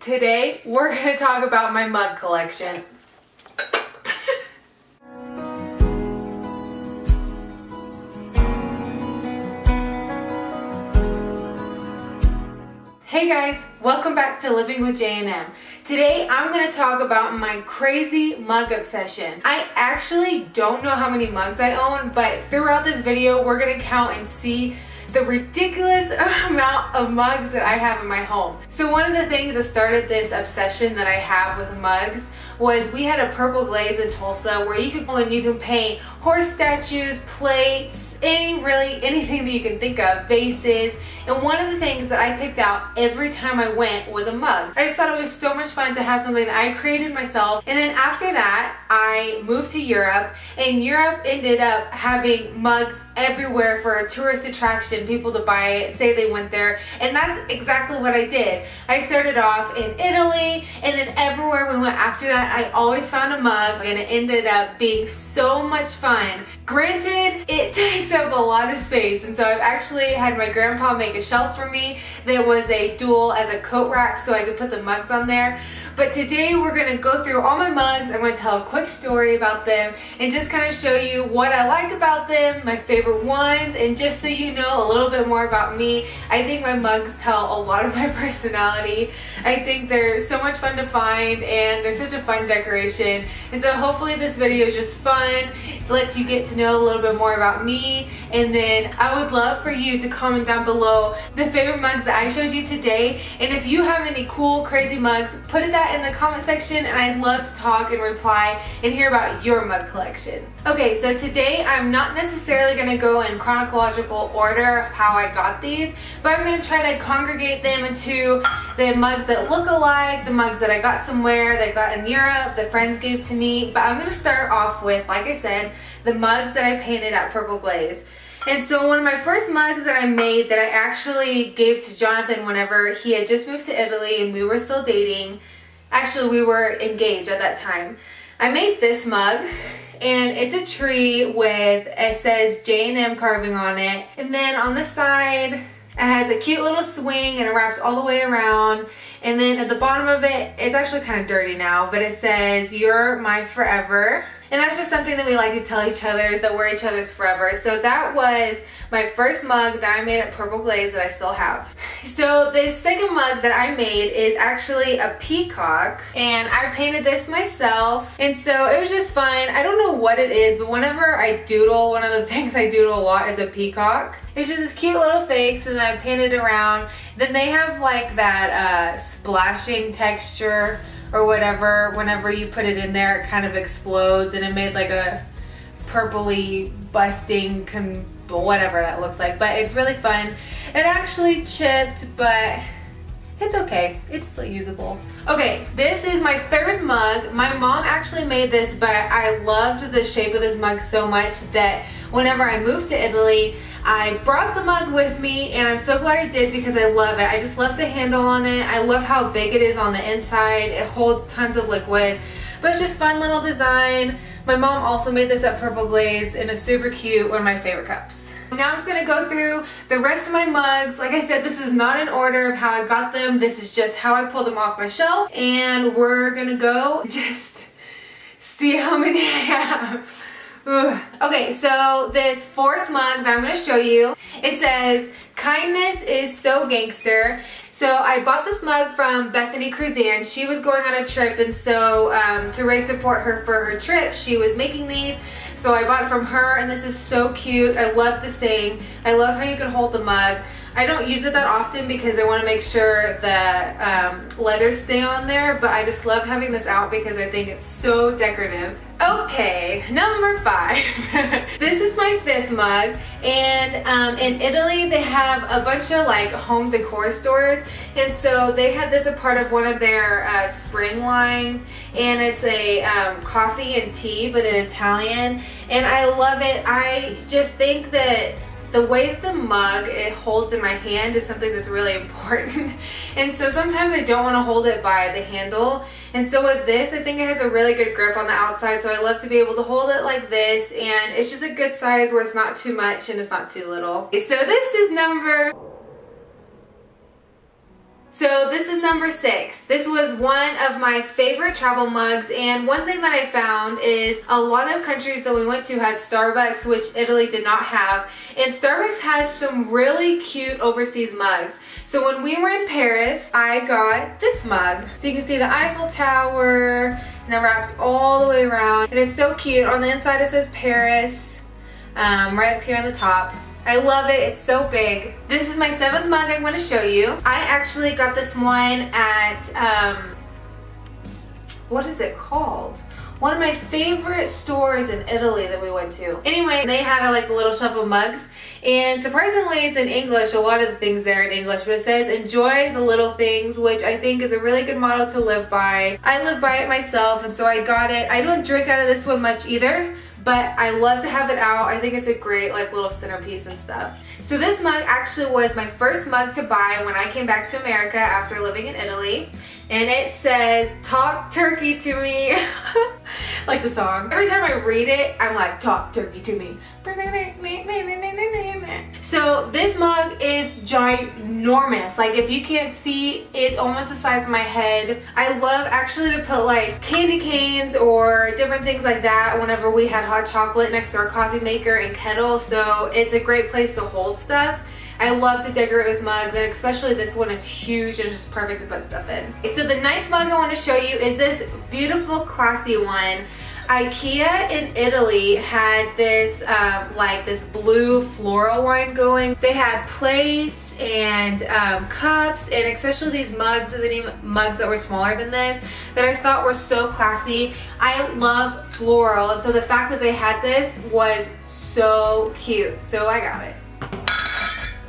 Today, we're going to talk about my mug collection. Hey guys, welcome back to Living with J&M. Today I'm going to talk about my crazy mug obsession. I actually don't know how many mugs I own, but throughout this video we're going to count and see the ridiculous amount of mugs that I have in my home. So one of the things that started this obsession that I have with mugs was we had a purple glaze in Tulsa where you could go and you can paint horse statues, plates, anything that you can think of, vases. And one of the things that I picked out every time I went was a mug. I just thought it was so much fun to have something that I created myself. And then after that, I moved to Europe, and Europe ended up having mugs everywhere for a tourist attraction, people to buy it, say they went there, and that's exactly what I did. I started off in Italy, and then everywhere we went after that, I always found a mug, and it ended up being so much fun. Granted, it takes up a lot of space, and so I've actually had my grandpa make a shelf for me that was a dual as a coat rack so I could put the mugs on there. But today we're going to go through all my mugs. I'm going to tell a quick story about them and just kind of show you what I like about them, my favorite ones, and just so you know a little bit more about me. I think my mugs tell a lot of my personality. I think they're so much fun to find and they're such a fun decoration. And so hopefully this video is just fun, lets you get to know a little bit more about me, and then I would love for you to comment down below the favorite mugs that I showed you today. And if you have any cool, crazy mugs, put it in the comment section, and I'd love to talk and reply and hear about your mug collection. Okay, so today I'm not necessarily going to go in chronological order of how I got these, but I'm going to try to congregate them into the mugs that look alike, the mugs that I got somewhere, that I got in Europe, that friends gave to me. But I'm going to start off with, like I said, the mugs that I painted at Purple Glaze. And so one of my first mugs that I made that I actually gave to Jonathan whenever he had just moved to Italy and we were still dating. Actually, we were engaged at that time. I made this mug, and it's a tree with, it says J&M carving on it. And then on the side, it has a cute little swing and it wraps all the way around. And then at the bottom of it, it's actually kind of dirty now, but it says, "You're my forever." And that's just something that we like to tell each other, is that we're each other's forever. So that was my first mug that I made at Purple Glaze that I still have. So the second mug that I made is actually a peacock, and I painted this myself. And so it was just fun. I don't know what it is, but whenever I doodle, one of the things I doodle a lot is a peacock. It's just this cute little face, and then I painted around. Then they have like that splashing texture or whatever. Whenever you put it in there, it kind of explodes, and it made like a purpley busting whatever that looks like. But it's really fun. It actually chipped, but it's okay. It's still usable. Okay, this is my third mug. My mom actually made this, but I loved the shape of this mug so much that whenever I moved to Italy, I brought the mug with me, and I'm so glad I did because I love it. I just love the handle on it. I love how big it is on the inside. It holds tons of liquid, but it's just fun little design. My mom also made this at Purple Glaze, and it's super cute, one of my favorite cups. Now I'm just going to go through the rest of my mugs. Like I said, this is not in order of how I got them. This is just how I pulled them off my shelf, and we're going to go just see how many I have. Ugh. Okay, so this fourth mug that I'm going to show you, it says, "Kindness is so gangster." So I bought this mug from Bethany Cruzan. She was going on a trip, and so to raise support her for her trip, she was making these. So I bought it from her, and this is so cute. I love the saying. I love how you can hold the mug. I don't use it that often because I want to make sure the letters stay on there, but I just love having this out because I think it's so decorative. Okay, number 5. This is my 5th mug, and in Italy they have a bunch of like home decor stores, and so they had this a part of one of their spring lines, and it's a coffee and tea but in Italian, and I love it. I just think that the way that the mug it holds in my hand is something that's really important. And so sometimes I don't want to hold it by the handle. And so with this, I think it has a really good grip on the outside. So I love to be able to hold it like this. And it's just a good size where it's not too much and it's not too little. So this is number So this is number 6. This was one of my favorite travel mugs, and one thing that I found is a lot of countries that we went to had Starbucks, which Italy did not have, and Starbucks has some really cute overseas mugs. So when we were in Paris, I got this mug. So you can see the Eiffel Tower, and it wraps all the way around, and it's so cute. On the inside it says Paris, right up here on the top. I love it, it's so big. This is my 7th mug I'm gonna show you. I actually got this one at, what is it called? One of my favorite stores in Italy that we went to. Anyway, they had a little shelf of mugs, and surprisingly it's in English. A lot of the things there are in English, but it says enjoy the little things, which I think is a really good motto to live by. I live by it myself, and so I got it. I don't drink out of this one much either, but I love to have it out. I think it's a great little centerpiece and stuff. So this mug actually was my first mug to buy when I came back to America after living in Italy. And it says, "Talk turkey to me." Like the song. Every time I read it, I'm like, "Talk turkey to me." So this mug is ginormous. Like, if you can't see, it's almost the size of my head. I love actually to put candy canes or different things like that whenever we had hot chocolate next to our coffee maker and kettle. So it's a great place to hold stuff. I love to decorate with mugs, and especially this one, it's huge and it's just perfect to put stuff in. So the 9th mug I want to show you is this beautiful classy one. IKEA in Italy had this this blue floral line going. They had plates and cups, and especially these mugs, mugs that were smaller than this, that I thought were so classy. I love floral, and so the fact that they had this was so cute. So I got it.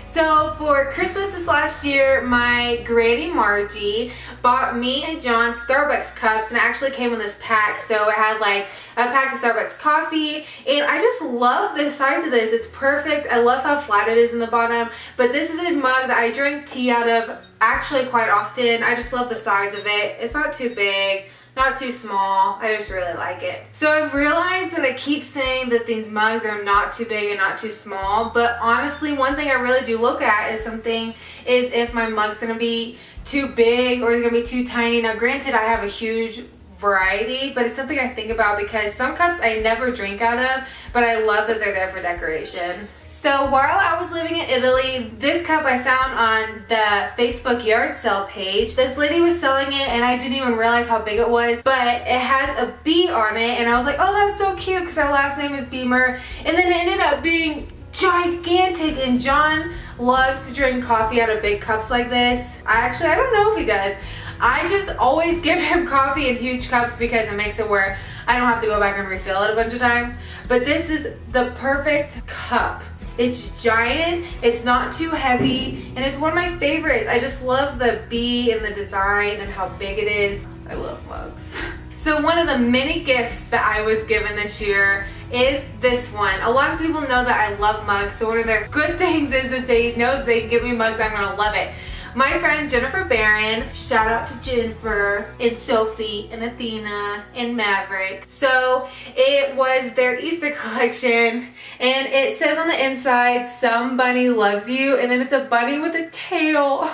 So for Christmas this last year, my Granny Margie bought me and John Starbucks cups, and it actually came in this pack. So it had a pack of Starbucks coffee, and I just love the size of this. It's perfect. I love how flat it is in the bottom, but this is a mug that I drink tea out of actually quite often. I just love the size of it. It's not too big, not too small. I just really like it. So I've realized that I keep saying that these mugs are not too big and not too small, but honestly, one thing I really do look at is if my mug's gonna be too big or is gonna be too tiny. Now granted, I have a huge variety, but it's something I think about because some cups I never drink out of, but I love that they're there for decoration. So while I was living in Italy, this cup I found on the Facebook yard sale page. This lady was selling it, and I didn't even realize how big it was, but it has a bee on it, and I was like, oh, that's so cute because our last name is Beamer, and then it ended up being gigantic, and John loves to drink coffee out of big cups like this. I don't know if he does. I just always give him coffee in huge cups because it makes it where I don't have to go back and refill it a bunch of times. But this is the perfect cup. It's giant, it's not too heavy, and it's one of my favorites. I just love the bee and the design and how big it is. I love mugs. So one of the many gifts that I was given this year is this one. A lot of people know that I love mugs, so one of their good things is that they know that they can give me mugs, I'm gonna love it. My friend Jennifer Barron, shout out to Jennifer and Sophie and Athena and Maverick. So it was their Easter collection, and it says on the inside, "Some bunny loves you," and then it's a bunny with a tail.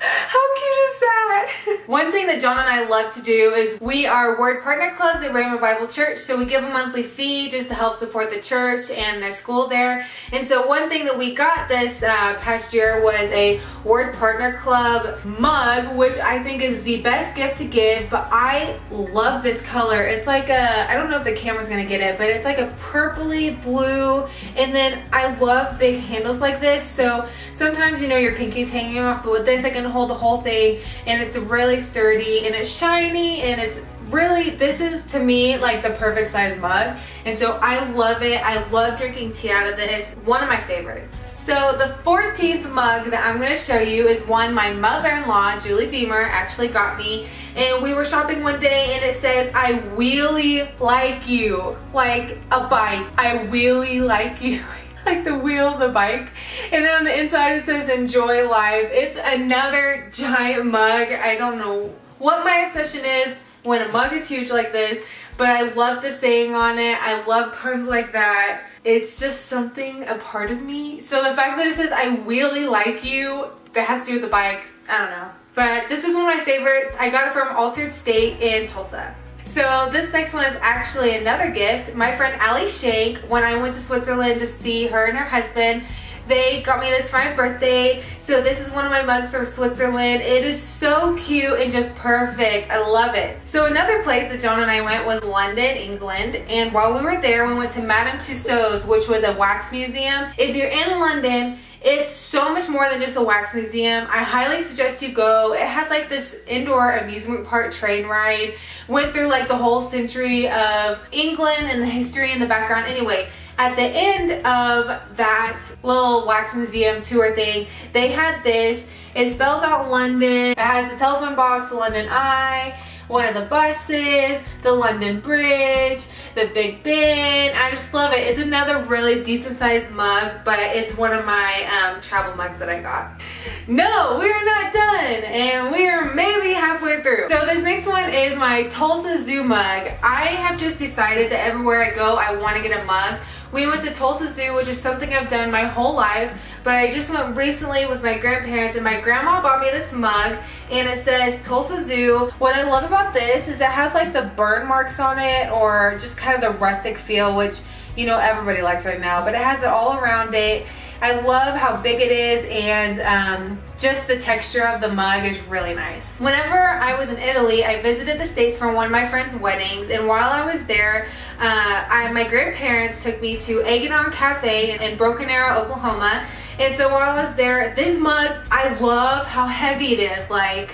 How cute is that? One thing that John and I love to do is we are word partner clubs at Raymond Bible Church, so we give a monthly fee just to help support the church and their school there. And so one thing that we got this past year was a word partner club mug, which I think is the best gift to give, but I love this color. It's like I don't know if the camera's gonna get it, but it's like a purpley blue, and then I love big handles like this, so sometimes your pinky's hanging off, but with this I can hold the whole thing, and it's really sturdy and it's shiny, and it's really, this is to me like the perfect size mug, and so I love it. I love drinking tea out of this. One of my favorites. So the 14th mug that I'm going to show you is one my mother-in-law, Julie Beamer, actually got me. And we were shopping one day, and it says, "I really like you." Like a bike. I really like you. Like the wheel of the bike. And then on the inside it says, "Enjoy life." It's another giant mug. I don't know what my obsession is when a mug is huge like this, but I love the saying on it. I love puns like that. It's just something, a part of me. So the fact that it says, "I really like you," that has to do with the bike. I don't know. but this was one of my favorites. I got it from Altered State in Tulsa. So this next one is actually another gift. My friend Allie Shank, when I went to Switzerland to see her and her husband, they got me this for my birthday. So this is one of my mugs from Switzerland. It is so cute and just perfect. I love it. So another place that John and I went was London, England. And while we were there, we went to Madame Tussauds, which was a wax museum. If you're in London, it's so much more than just a wax museum. I highly suggest you go. It had like this indoor amusement park train ride. Went through like the whole century of England and the history in the background. Anyway, at the end of that little wax museum tour thing, they had this. It spells out London. It has the telephone box, the London Eye, one of the buses, the London Bridge, the Big Ben. I just love it. It's another really decent sized mug, but it's one of my travel mugs that I got. No, we're not done, and we're maybe halfway through. So this next one is my Tulsa Zoo mug. I have just decided that everywhere I go, I want to get a mug. We went to Tulsa Zoo, which is something I've done my whole life, but I just went recently with my grandparents, and my grandma bought me this mug, and it says Tulsa Zoo. What I love about this is it has like the burn marks on it, or just kind of the rustic feel, which, you know, everybody likes right now, but it has it all around it. I love how big it is, and just the texture of the mug is really nice. Whenever I was in Italy, I visited the States for one of my friend's weddings, and while I was there, my grandparents took me to Egg and On Cafe in Broken Arrow, Oklahoma. And so while I was there, this mug, I love how heavy it is. Like,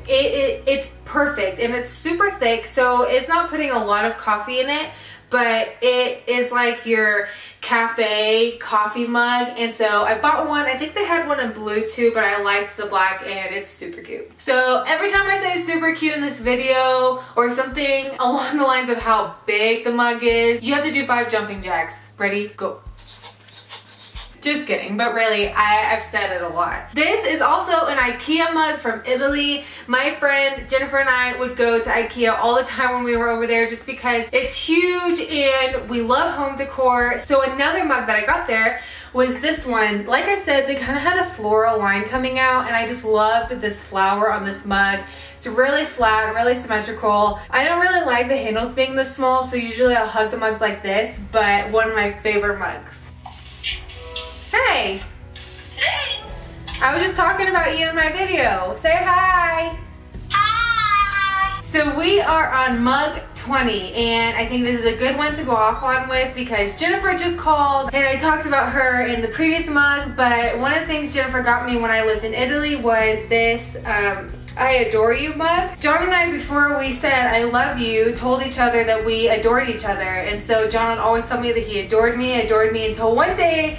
it's perfect, and it's super thick, so it's not putting a lot of coffee in it, but it is like your cafe coffee mug. And so I bought one. I think they had one in blue too, but I liked the black, and it's super cute. So every time I say super cute in this video or something along the lines of how big the mug is, you have to do 5 jumping jacks. Ready? Go. Just kidding, but really, I've said it a lot. This is also an IKEA mug from Italy. My friend Jennifer and I would go to IKEA all the time when we were over there, just because it's huge and we love home decor. So another mug that I got there was this one. Like I said, they kind of had a floral line coming out, and I just loved this flower on this mug. It's really flat, really symmetrical. I don't really like the handles being this small, so usually I'll hug the mugs like this, but one of my favorite mugs. Hey! Hey! I was just talking about you in my video. Say hi! Hi! So we are on mug 20, and I think this is a good one to go off on with because Jennifer just called and I talked about her in the previous mug, but one of the things Jennifer got me when I lived in Italy was this I adore you mug. John and I, before we said I love you, told each other that we adored each other, and so John would always tell me that he adored me until one day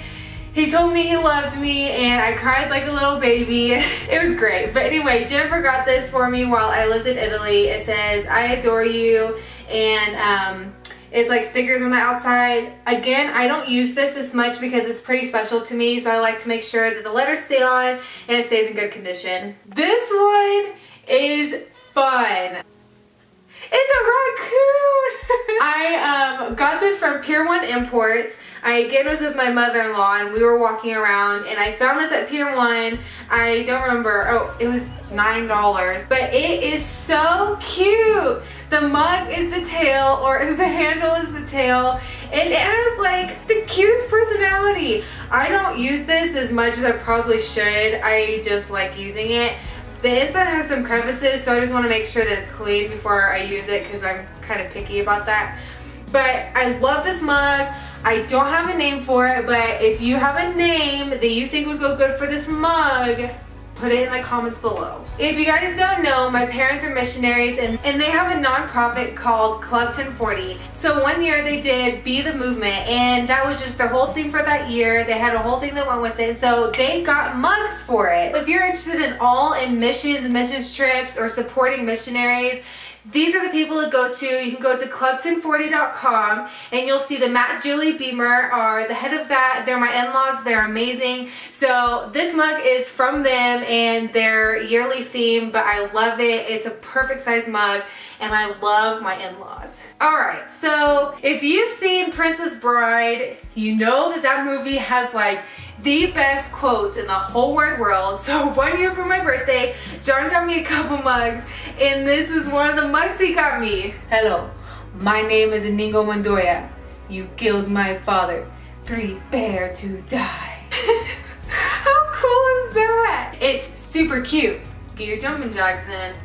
he told me he loved me, and I cried like a little baby. It was great. But anyway, Jennifer got this for me while I lived in Italy. It says, I adore you, and it's like stickers on the outside. Again, I don't use this as much because it's pretty special to me, so I like to make sure that the letters stay on and it stays in good condition. This one is fun. It's a raccoon! I got this from Pier 1 Imports. Again, was with my mother-in-law, and we were walking around, and I found this at Pier 1. I don't remember. Oh, it was $9, but it is so cute. The mug is the tail, or the handle is the tail, and it has like the cutest personality. I don't use this as much as I probably should. I just like using it. The inside has some crevices, so I just want to make sure that it's clean before I use it because I'm kind of picky about that. But I love this mug. I don't have a name for it, but if you have a name that you think would go good for this mug, put it in the comments below. If you guys don't know, my parents are missionaries, and they have a nonprofit called Club 1040. So one year they did Be the Movement, and that was just their whole thing for that year. They had a whole thing that went with it, so they got mugs for it. If you're interested in missions trips, or supporting missionaries, these are the people to go to. You can go to club1040.com, and you'll see the Matt Julie Beamer are the head of that. They're my in-laws. They're amazing. So this mug is from them and their yearly theme, but I love it. It's a perfect size mug, and I love my in-laws. Alright, so if you've seen Princess Bride, you know that that movie has like the best quotes in the whole wide world. So 1 year for my birthday, Jon got me a couple mugs, and this was one of the mugs he got me. Hello, my name is Inigo Montoya. You killed my father. Prepare to die. How cool is that? It's super cute. Get your jumping jacks in.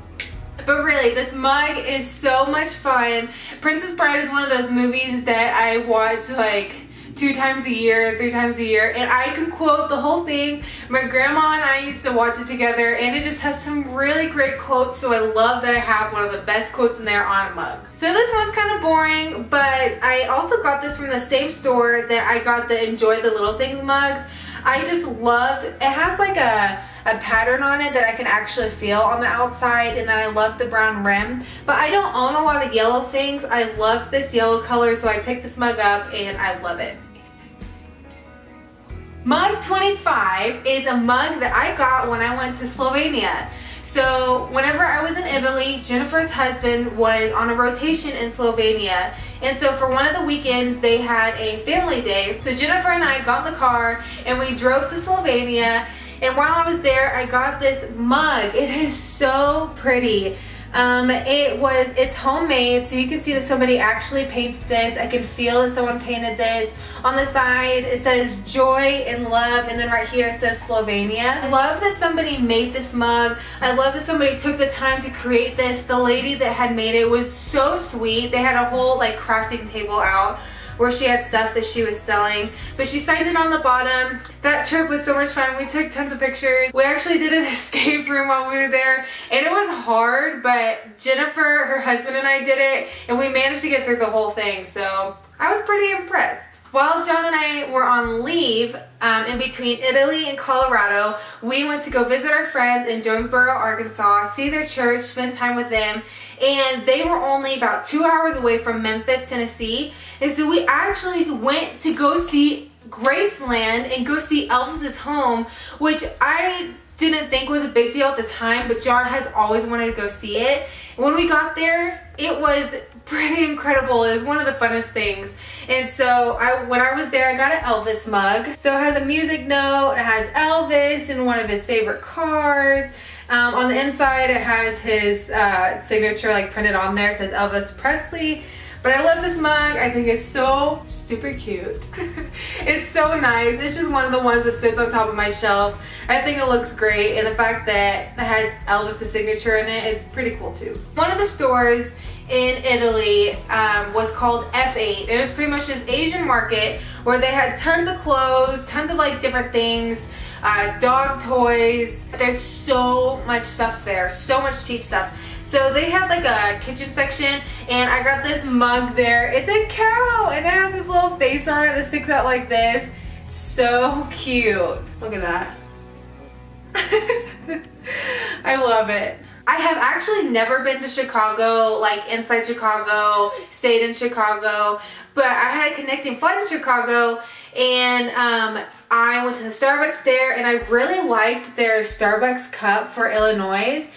But really, this mug is so much fun. Princess Bride is one of those movies that I watch like 2 times a year, 3 times a year, and I can quote the whole thing. My grandma and I used to watch it together, and it just has some really great quotes, so I love that I have one of the best quotes in there on a mug. So this one's kind of boring, but I also got this from the same store that I got the Enjoy the Little Things mugs. I just loved, it has like a pattern on it that I can actually feel on the outside, and then I love the brown rim. But I don't own a lot of yellow things. I love this yellow color, so I picked this mug up and I love it. Mug 25 is a mug that I got when I went to Slovenia. So whenever I was in Italy, Jennifer's husband was on a rotation in Slovenia. And so for one of the weekends, they had a family day. So Jennifer and I got in the car and we drove to Slovenia. And while I was there, I got this mug. It is so pretty. It's homemade, so you can see that somebody actually painted this. I can feel that someone painted this. On the side, it says joy and love, and then right here it says Slovenia. I love that somebody made this mug. I love that somebody took the time to create this. The lady that had made it was so sweet. They had a whole like crafting table out where she had stuff that she was selling, but she signed it on the bottom. That trip was so much fun. We took tons of pictures. We actually did an escape room while we were there, and it was hard, but Jennifer, her husband, and I did it, and we managed to get through the whole thing, so I was pretty impressed. While Jon and I were on leave in between Italy and Colorado, we went to go visit our friends in Jonesboro, Arkansas, see their church, spend time with them, and they were only about 2 hours away from Memphis, Tennessee. And so we actually went to go see Graceland and go see Elvis's home, which I didn't think was a big deal at the time, but Jon has always wanted to go see it. When we got there, it was pretty incredible. It was one of the funnest things. And so when I was there, I got an Elvis mug. So it has a music note, it has Elvis in one of his favorite cars. On the inside, it has his signature like printed on there. It says Elvis Presley. But I love this mug. I think it's so super cute. It's so nice. It's just one of the ones that sits on top of my shelf. I think it looks great, and the fact that it has Elvis' signature in it is pretty cool too. One of the stores in Italy was called F8, and it was pretty much this Asian market where they had tons of clothes, tons of like different things, dog toys. There's so much stuff there, so much cheap stuff. So they have like a kitchen section, and I got this mug there. It's a cow, and it has this little face on it that sticks out like this. So cute. Look at that. I love it. I have actually never been to Chicago, like inside Chicago, stayed in Chicago, but I had a connecting flight to Chicago, and I went to the Starbucks there, and I really liked their Starbucks cup for Illinois.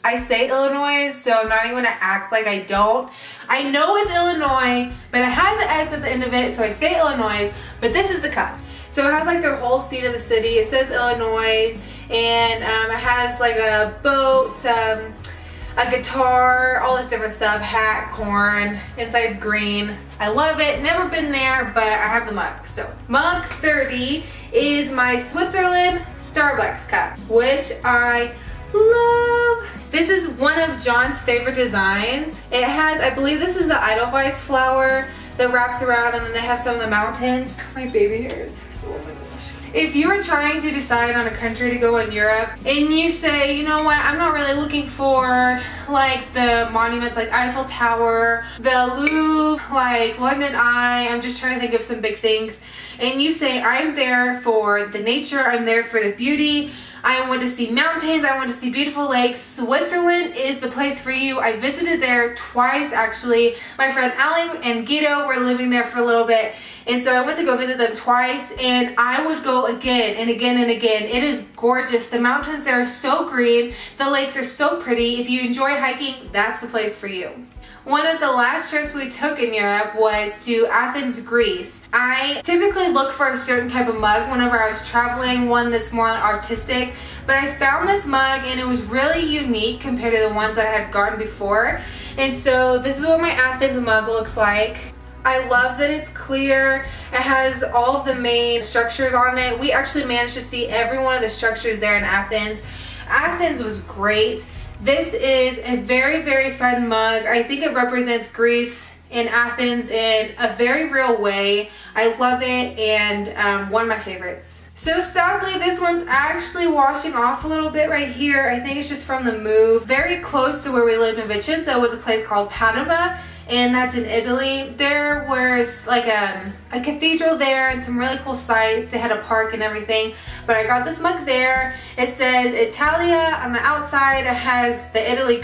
I say Illinois, so I'm not even gonna act like I don't. I know it's Illinois, but it has an S at the end of it, so I say Illinois, but this is the cup. So it has like the whole state of the city. It says Illinois, and it has like a boat, a guitar, all this different stuff, hat, corn, inside's green. I love it, never been there, but I have the mug. So mug 30 is my Switzerland Starbucks cup, which I love. This is one of Jon's favorite designs. It has, I believe this is the Edelweiss flower that wraps around, and then they have some of the mountains. My baby hairs. Oh my gosh. If you are trying to decide on a country to go in Europe, and you say, you know what, I'm not really looking for like the monuments like Eiffel Tower, the Louvre, like London Eye, I'm just trying to think of some big things, and you say, I'm there for the nature, I'm there for the beauty, I want to see mountains, I want to see beautiful lakes, Switzerland is the place for you. I visited there twice actually. My friend Allie and Guido were living there for a little bit, and so I went to go visit them twice, and I would go again and again and again. It is gorgeous. The mountains there are so green, the lakes are so pretty. If you enjoy hiking, that's the place for you. One of the last trips we took in Europe was to Athens, Greece. I typically look for a certain type of mug whenever I was traveling, one that's more artistic, but I found this mug and it was really unique compared to the ones that I had gotten before. And so this is what my Athens mug looks like. I love that it's clear. It has all of the main structures on it. We actually managed to see every one of the structures there in Athens. Athens was great. This is a very, very fun mug. I think it represents Greece and Athens in a very real way. I love it, and one of my favorites. So sadly, this one's actually washing off a little bit right here. I think it's just from the move. Very close to where we lived in Vicenza was a place called Padova, and that's in Italy. There was like a cathedral there and some really cool sights. They had a park and everything. But I got this mug there. It says Italia on the outside. It has the Italy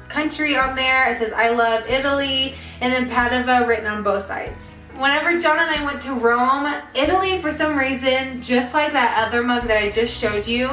country on there. It says I love Italy, and then Padova written on both sides. Whenever Jon and I went to Rome, Italy, for some reason, just like that other mug that I just showed you,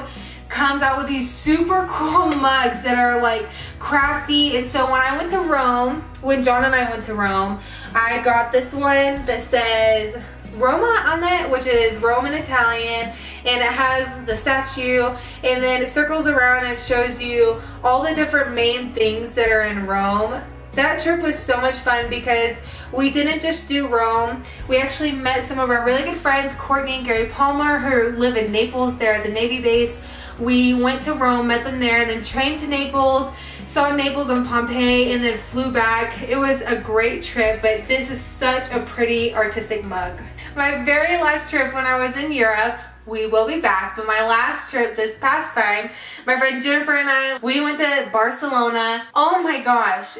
comes out with these super cool mugs that are like crafty. And so when I went to Rome, when Jon and I went to Rome, I got this one that says Roma on it, which is Rome in Italian, and it has the statue, and then it circles around and it shows you all the different main things that are in Rome. That trip was so much fun because we didn't just do Rome. We actually met some of our really good friends, Courtney and Gary Palmer, who live in Naples. They're at the Navy base. We went to Rome, met them there, and then trained to Naples, saw Naples and Pompeii, and then flew back. It was a great trip, but this is such a pretty artistic mug. My very last trip when I was in Europe, we will be back, but my last trip this past time, my friend Jennifer and I, we went to Barcelona. Oh my gosh,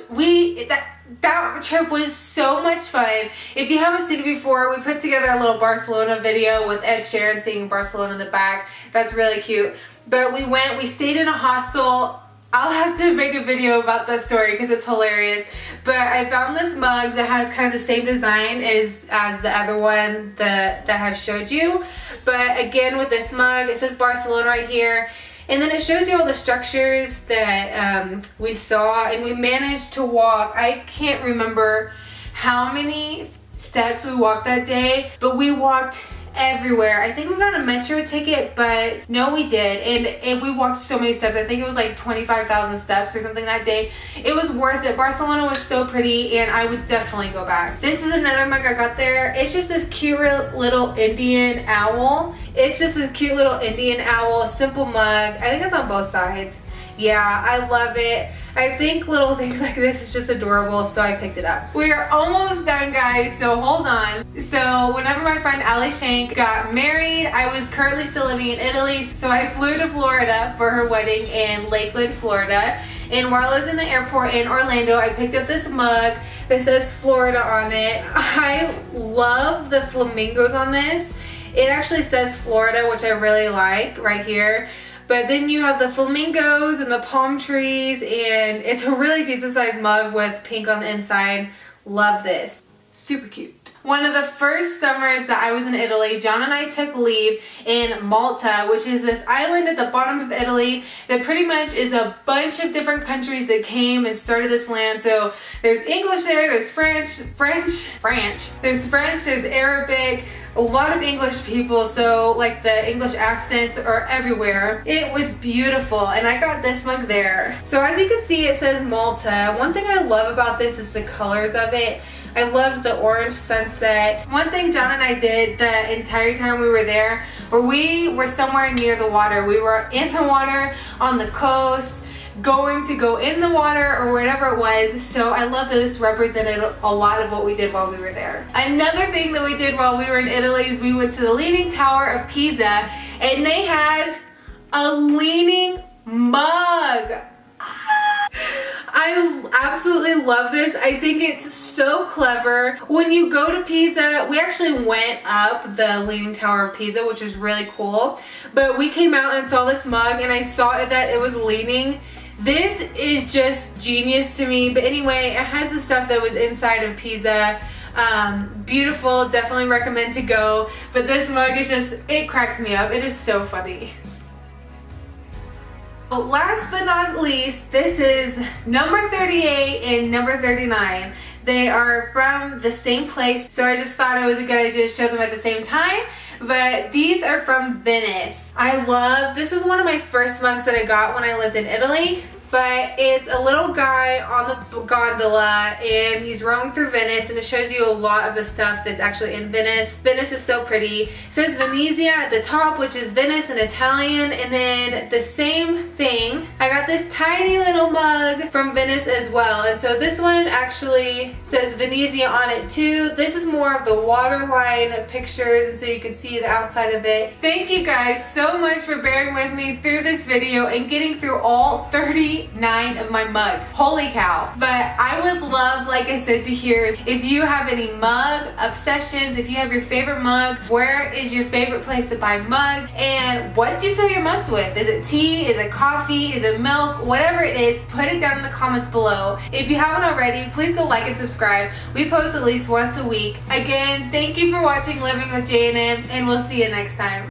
that trip was so much fun. If you haven't seen it before, we put together a little Barcelona video with Ed Sheeran singing Barcelona in the back. That's really cute. But we stayed in a hostel. I'll have to make a video about that story because it's hilarious. But I found this mug that has kind of the same design as the other one that I've showed you. But again, with this mug, it says Barcelona right here. And then it shows you all the structures that we saw, and we managed to walk. I can't remember how many steps we walked that day, but we walked everywhere. I think we got a metro ticket, but no, we did. And we walked so many steps. I think it was like 25,000 steps or something that day. It was worth it. Barcelona was so pretty, and I would definitely go back. This is another mug I got there. It's just this cute little Indian owl. It's just this cute little Indian owl, simple mug. I think it's on both sides. Yeah, I love it. I think little things like this is just adorable, so I picked it up. We are almost done, guys, so hold on. So whenever my friend Allie Shank got married, I was currently still living in Italy, so I flew to Florida for her wedding in Lakeland, Florida. And while I was in the airport in Orlando, I picked up this mug that says Florida on it. I love the flamingos on this. It actually says Florida, which I really like right here. But then you have the flamingos and the palm trees, and it's a really decent sized mug with pink on the inside. Love this. Super cute. One of the first summers that I was in Italy, Jon and I took leave in Malta, which is this island at the bottom of Italy that pretty much is a bunch of different countries that came and started this land. So there's English there, there's French, there's French, there's Arabic, a lot of English people, so like the English accents are everywhere. It was beautiful, and I got this mug there. So as you can see, it says Malta. One thing I love about this is the colors of it. I loved the orange sunset. One thing Jon and I did the entire time we were there, or we were somewhere near the water. We were in the water, on the coast, going to go in the water or whatever it was. So I love that this represented a lot of what we did while we were there. Another thing that we did while we were in Italy is we went to the Leaning Tower of Pisa, and they had a leaning mug. I absolutely love this. I think it's so clever. When you go to Pisa, we actually went up the Leaning Tower of Pisa, which was really cool. But we came out and saw this mug, and I saw that it was leaning. This is just genius to me. But anyway, it has the stuff that was inside of Pisa. Beautiful, definitely recommend to go. But this mug is just, it cracks me up. It is so funny. Last but not least, this is number 38 and number 39. They are from the same place, so I just thought it was a good idea to show them at the same time. But these are from Venice. This was one of my first mugs that I got when I lived in Italy. But it's a little guy on the gondola and he's rowing through Venice, and it shows you a lot of the stuff that's actually in Venice. Venice is so pretty. It says Venezia at the top, which is Venice in Italian, and then the same thing. I got this tiny little mug from Venice as well, and so this one actually says Venezia on it too. This is more of the waterline pictures, and so you can see the outside of it. Thank you guys so much for bearing with me through this video and getting through all 39 of my mugs. Holy cow. But I would love, like I said, to hear if you have any mug obsessions, if you have your favorite mug, where is your favorite place to buy mugs, and what do you fill your mugs with? Is it tea? Is it coffee? Is it milk? Whatever it is, put it down in the comments below. If you haven't already, please go like and subscribe. We post at least once a week. Again, thank you for watching Living with J&M, and we'll see you next time.